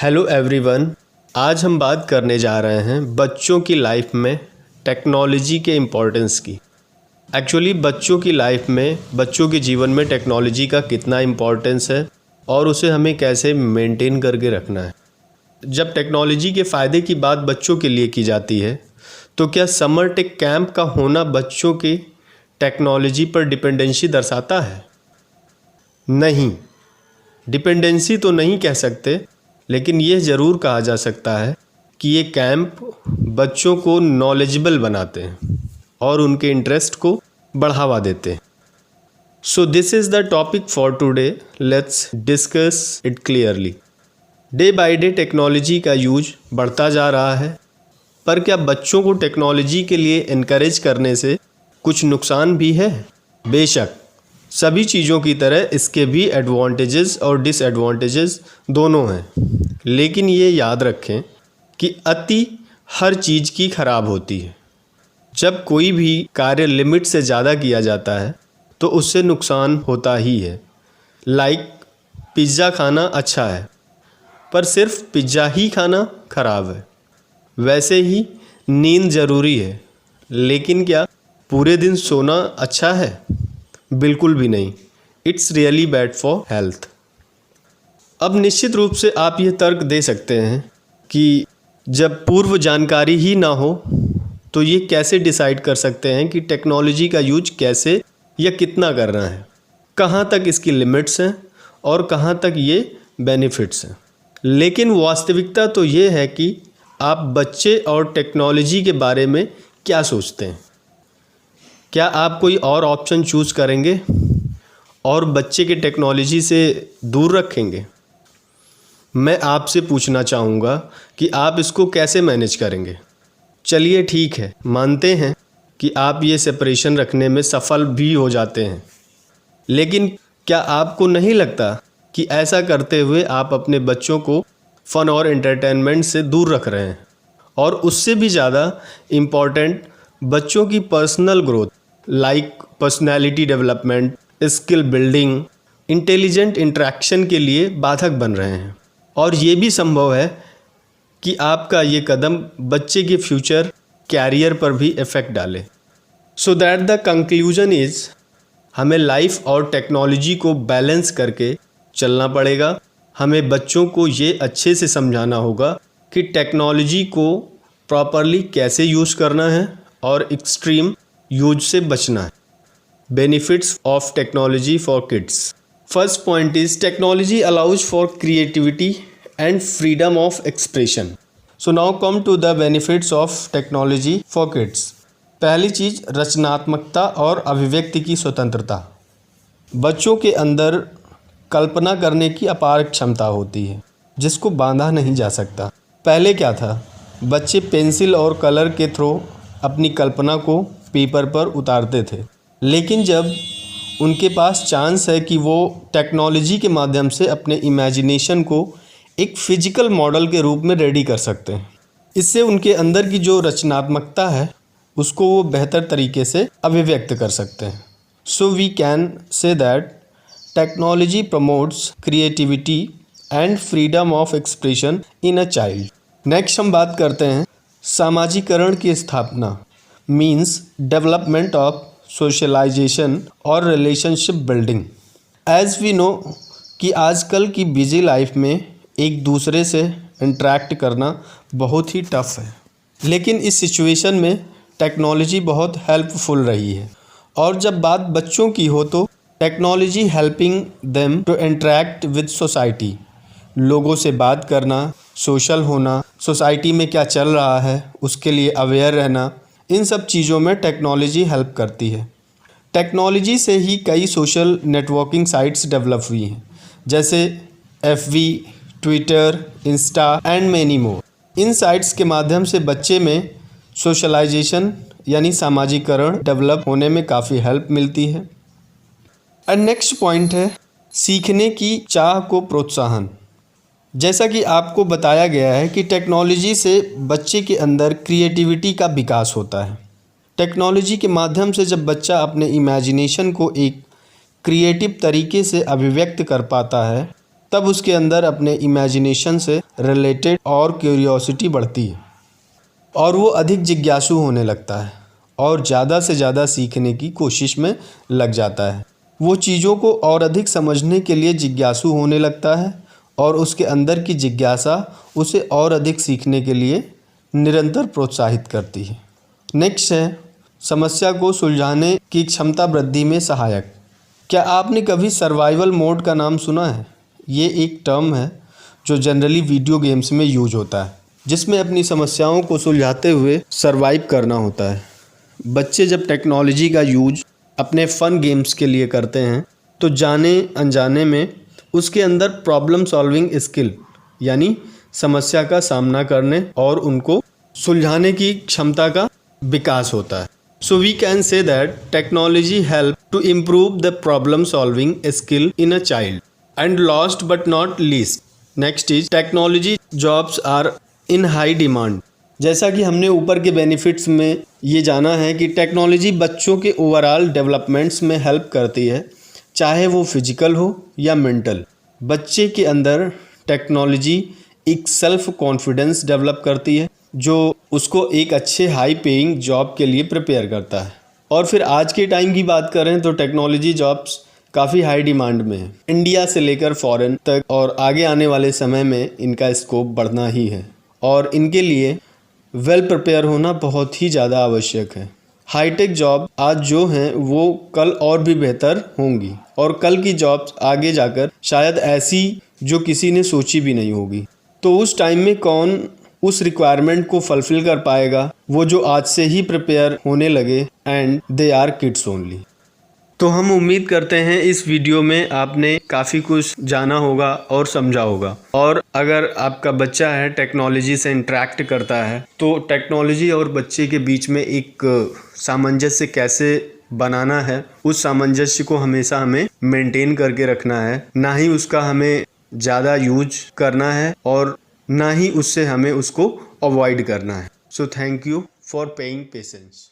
Hello everyone. आज हम बात करने जा रहे हैं बच्चों की लाइफ में टेक्नोलॉजी के इम्पोर्टेंस की। एक्चुअली बच्चों की लाइफ में, बच्चों के जीवन में टेक्नोलॉजी का कितना इम्पोर्टेंस है और उसे हमें कैसे मेंटेन करके रखना है। जब टेक्नोलॉजी के फ़ायदे की बात बच्चों के लिए की जाती है तो क्या समर टेक कैंप का होना बच्चों की टेक्नोलॉजी पर डिपेंडेंसी दर्शाता है? नहीं, डिपेंडेंसी तो नहीं कह सकते, लेकिन यह ज़रूर कहा जा सकता है कि ये कैंप बच्चों को नॉलेजेबल बनाते हैं और उनके इंटरेस्ट को बढ़ावा देते हैं। So this is the topic for today. Let's discuss it clearly. Day by day technology का यूज बढ़ता जा रहा है, पर क्या बच्चों को टेक्नोलॉजी के लिए इनकरेज करने से कुछ नुकसान भी है? बेशक, सभी चीज़ों की तरह इसके भी एडवांटेजेस और डिसएडवांटेजेस दोनों हैं, लेकिन ये याद रखें कि अति हर चीज़ की खराब होती है। जब कोई भी कार्य लिमिट से ज़्यादा किया जाता है तो उससे नुकसान होता ही है। लाइक पिज़्ज़ा खाना अच्छा है, पर सिर्फ पिज़्ज़ा ही खाना खराब है। वैसे ही नींद ज़रूरी है, लेकिन क्या पूरे दिन सोना अच्छा है? बिल्कुल भी नहीं। It's really bad for health. अब निश्चित रूप से आप ये तर्क दे सकते हैं कि जब पूर्व जानकारी ही ना हो तो ये कैसे डिसाइड कर सकते हैं कि टेक्नोलॉजी का यूज कैसे या कितना करना है, कहाँ तक इसकी लिमिट्स हैं और कहाँ तक ये बेनिफिट्स हैं। लेकिन वास्तविकता तो ये है कि आप बच्चे और टेक्नोलॉजी के बारे में क्या सोचते हैं। क्या आप कोई और ऑप्शन चूज़ करेंगे और बच्चे के टेक्नोलॉजी से दूर रखेंगे? मैं आपसे पूछना चाहूँगा कि आप इसको कैसे मैनेज करेंगे। चलिए ठीक है, मानते हैं कि आप ये सेपरेशन रखने में सफल भी हो जाते हैं, लेकिन क्या आपको नहीं लगता कि ऐसा करते हुए आप अपने बच्चों को फ़न और एंटरटेनमेंट से दूर रख रहे हैं? और उससे भी ज़्यादा इम्पॉर्टेंट, बच्चों की personal growth like personality development, skill building, intelligent interaction के लिए बाधक बन रहे हैं। और ये भी संभव है कि आपका ये कदम बच्चे के फ्यूचर कैरियर पर भी इफ़ेक्ट डाले। So that the conclusion is, हमें लाइफ और टेक्नोलॉजी को बैलेंस करके चलना पड़ेगा। हमें बच्चों को ये अच्छे से समझाना होगा कि टेक्नोलॉजी को प्रॉपरली कैसे यूज़ करना है और एक्सट्रीम यूज से बचना है। Benefits of technology for kids. First point is technology allows for creativity and freedom of expression. So now come to the benefits of technology for kids. पहली चीज़, रचनात्मकता और अभिव्यक्ति की स्वतंत्रता। बच्चों के अंदर कल्पना करने की अपार क्षमता होती है जिसको बांधा नहीं जा सकता। पहले क्या था, बच्चे पेंसिल और कलर के थ्रू अपनी कल्पना को पेपर पर उतारते थे, लेकिन जब उनके पास चांस है कि वो टेक्नोलॉजी के माध्यम से अपने इमेजिनेशन को एक फिजिकल मॉडल के रूप में रेडी कर सकते हैं, इससे उनके अंदर की जो रचनात्मकता है उसको वो बेहतर तरीके से अभिव्यक्त कर सकते हैं। So we can say that technology promotes creativity and freedom of expression in a child. Next हम बात करते हैं सामाजिकरण की स्थापना, मीन्स डेवलपमेंट ऑफ सोशलाइजेशन और relationship building. As we know कि आजकल की बिजी लाइफ में एक दूसरे से इंटरेक्ट करना बहुत ही टफ है, लेकिन इस सिचुएशन में टेक्नोलॉजी बहुत हेल्पफुल रही है। और जब बात बच्चों की हो तो technology helping them to interact with society, लोगों से बात करना, सोशल होना, सोसाइटी में क्या चल रहा है उसके लिए अवेयर रहना, इन सब चीज़ों में टेक्नोलॉजी हेल्प करती है। टेक्नोलॉजी से ही कई सोशल नेटवर्किंग साइट्स डेवलप हुई हैं, जैसे FB, Twitter, Insta and many more. In sites के माध्यम से बच्चे में सोशलाइजेशन यानी सामाजिकरण डेवलप होने में काफ़ी हेल्प मिलती है। एंड नेक्स्ट पॉइंट है सीखने की चाह को प्रोत्साहन। जैसा कि आपको बताया गया है कि टेक्नोलॉजी से बच्चे के अंदर क्रिएटिविटी का विकास होता है। टेक्नोलॉजी के माध्यम से जब बच्चा अपने इमेजिनेशन को एक क्रिएटिव तरीके से अभिव्यक्त कर पाता है तब उसके अंदर अपने इमेजिनेशन से रिलेटेड और क्यूरियोसिटी बढ़ती है और वो अधिक जिज्ञासु होने लगता है और ज़्यादा से ज़्यादा सीखने की कोशिश में लग जाता है। वो चीज़ों को और अधिक समझने के लिए जिज्ञासु होने लगता है और उसके अंदर की जिज्ञासा उसे और अधिक सीखने के लिए निरंतर प्रोत्साहित करती है। नेक्स्ट है समस्या को सुलझाने की क्षमता वृद्धि में सहायक। क्या आपने कभी सर्वाइवल मोड का नाम सुना है? ये एक टर्म है जो जनरली वीडियो गेम्स में यूज होता है, जिसमें अपनी समस्याओं को सुलझाते हुए सर्वाइव करना होता है। बच्चे जब टेक्नोलॉजी का यूज अपने फ़न गेम्स के लिए करते हैं तो जाने अनजाने में उसके अंदर प्रॉब्लम सॉल्विंग स्किल यानी समस्या का सामना करने और उनको सुलझाने की क्षमता का विकास होता है। So we can say that technology help to improve the problem solving skill in a child. And last but not least, next is technology jobs are in high demand. जैसा कि हमने ऊपर के बेनिफिट्स में ये जाना है कि टेक्नोलॉजी बच्चों के ओवरऑल डेवलपमेंट्स में हेल्प करती है, चाहे वो फिजिकल हो या मेंटल। बच्चे के अंदर टेक्नोलॉजी एक सेल्फ कॉन्फिडेंस डेवलप करती है जो उसको एक अच्छे हाई पेइंग जॉब के लिए प्रिपेयर करता है। और फिर आज के टाइम की बात करें तो टेक्नोलॉजी जॉब्स काफ़ी हाई डिमांड में है, इंडिया से लेकर फॉरेन तक, और आगे आने वाले समय में इनका स्कोप बढ़ना ही है और इनके लिए वेल प्रिपेयर होना बहुत ही ज़्यादा आवश्यक है। हाईटेक जॉब आज जो हैं वो कल और भी बेहतर होंगी और कल की जॉब्स आगे जाकर शायद ऐसी जो किसी ने सोची भी नहीं होगी। तो उस टाइम में कौन उस रिक्वायरमेंट को फुलफिल कर पाएगा? वो जो आज से ही प्रिपेयर होने लगे and they are kids only. तो हम उम्मीद करते हैं इस वीडियो में आपने काफ़ी कुछ जाना होगा और समझा होगा। और अगर आपका बच्चा है टेक्नोलॉजी से इंटरेक्ट करता है तो टेक्नोलॉजी और बच्चे के बीच में एक सामंजस्य कैसे बनाना है, उस सामंजस्य को हमेशा हमें मेंटेन करके रखना है, ना ही उसका हमें ज़्यादा यूज करना है और ना ही उससे हमें उसको अवॉइड करना है। So thank you for paying patience.